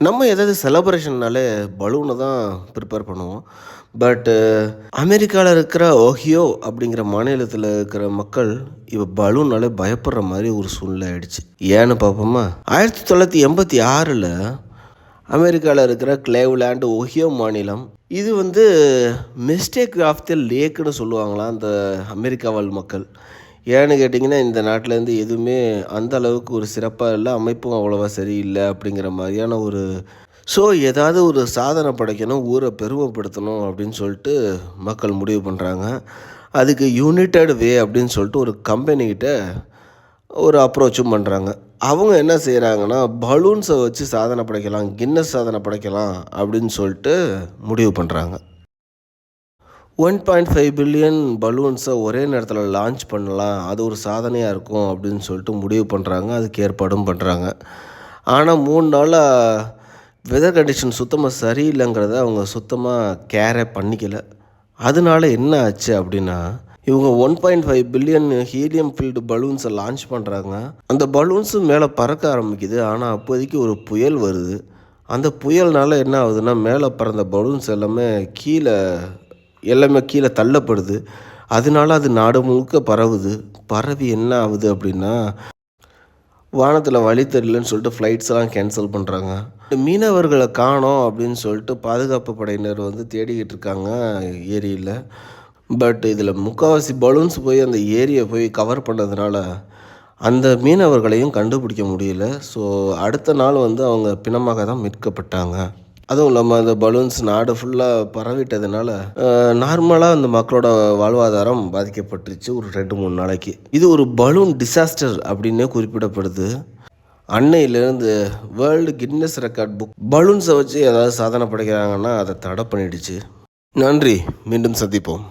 நம்ம ஏதாவது செலப்ரேஷன்னாலே பலூனை தான் ப்ரிப்பேர் பண்ணுவோம். பட்டு அமெரிக்கால இருக்கிற ஓஹியோ அப்படிங்கிற மாநிலத்தில இருக்கிற மக்கள் பலூன்னாலே பயப்படுற மாரி ஒரு சூழ்நிலை ஆயிடுச்சு. ஏன்னு பார்ப்போமா? 1986ல அமெரிக்கால இருக்கிற கிளேவ்லேண்ட் ஓஹியோ மாநிலம். இது மிஸ்டேக் ஆஃப் த லேக்குன்னு சொல்லுவாங்களாம் அந்த அமெரிக்கா வாழ் மக்கள். ஏன்னு கேட்டிங்கன்னா, இந்த நாட்டிலேருந்து எதுவுமே அந்த அளவுக்கு ஒரு சிறப்பா இல்ல. அமைப்பும் அவ்வளவா சரியில்ல அப்படிங்கிற மாரியான ஒரு ஏதாவது ஒரு சாதனை படைக்கணும், ஊர பெருமைப்படுத்தணும் அப்படின்னு சொல்லிட்டு மக்கள் முடிவு பண்றாங்க. அதுக்கு யுனைட்டட் வே அப்படின்னு சொல்லிட்டு ஒரு கம்பெனிகிட்ட ஒரு அப்ரோச்சும் பண்றாங்க. அவங்க என்ன செய்றாங்கன்னா, பலூன்ஸ வச்சு சாதனை படைக்கலாம், கின்னஸ் சாதனை படைக்கலாம் அப்படின்னு சொல்லிட்டு முடிவு பண்றாங்க. 1.5 பில்லியன் பலூன்ஸை ஒரே நேரத்தில் லான்ச் பண்ணலாம், அது ஒரு சாதனையாக இருக்கும் அப்படின்னு சொல்லிட்டு முடிவு பண்ணுறாங்க. அதுக்கு ஏற்பாடும் பண்ணுறாங்க. ஆனால் 3 நாளாக வெதர் கண்டிஷன் சுத்தமாக சரியில்லைங்கிறத அவங்க சுத்தமாக கேரே பண்ணிக்கல. அதனால என்ன ஆச்சு அப்படின்னா, இவங்க 1.5 பில்லியன் ஹீலியம் ஃபில்டு பலூன்ஸை லான்ச் பண்ணுறாங்க. அந்த பலூன்ஸும் மேலே பறக்க ஆரம்பிக்குது. ஆனால் அப்போதைக்கு ஒரு புயல் வருது. அந்த புயல்னால என்ன ஆகுதுன்னா, மேலே பறந்த பலூன்ஸ் எல்லாமே கீழே தள்ளப்படுது. அதனால அது நாடு முழுக்க பரவுது. பரவி என்ன ஆகுது அப்படின்னா, வானத்தில் வழி தெரியலன்னு சொல்லிட்டு ஃப்ளைட்ஸ்லாம் கேன்சல் பண்ணுறாங்க. மீனவர்களை காணோம் அப்படின்னு சொல்லிட்டு பாதுகாப்பு படையினர் தேடிக்கிட்டு இருக்காங்க ஏரியில். பட் இதில் முக்கால்வாசி பலூன்ஸ் போய் அந்த ஏரியை போய் கவர் பண்ணதுனால அந்த மீனவர்களையும் கண்டுபிடிக்க முடியல. அடுத்த நாள் அவங்க பிணமாக தான் மீட்கப்பட்டாங்க. அதுவும் இல்லாமல் அந்த பலூன்ஸ் நாடு ஃபுல்லாக பரவிட்டதுனால நார்மலாக அந்த மக்களோட வாழ்வாதாரம் பாதிக்கப்பட்டுருச்சு ஒரு 2-3 நாளைக்கு. இது ஒரு பலூன் டிசாஸ்டர் அப்படின்னே குறிப்பிடப்படுது. அன்னையிலேருந்து வேர்ல்டு கின்னஸ் ரெக்கார்ட் புக் பலூன்ஸை வச்சு ஏதாவது சாதனை படைக்கிறாங்கன்னா அதை தடை பண்ணிடுச்சு. நன்றி. மீண்டும் சந்திப்போம்.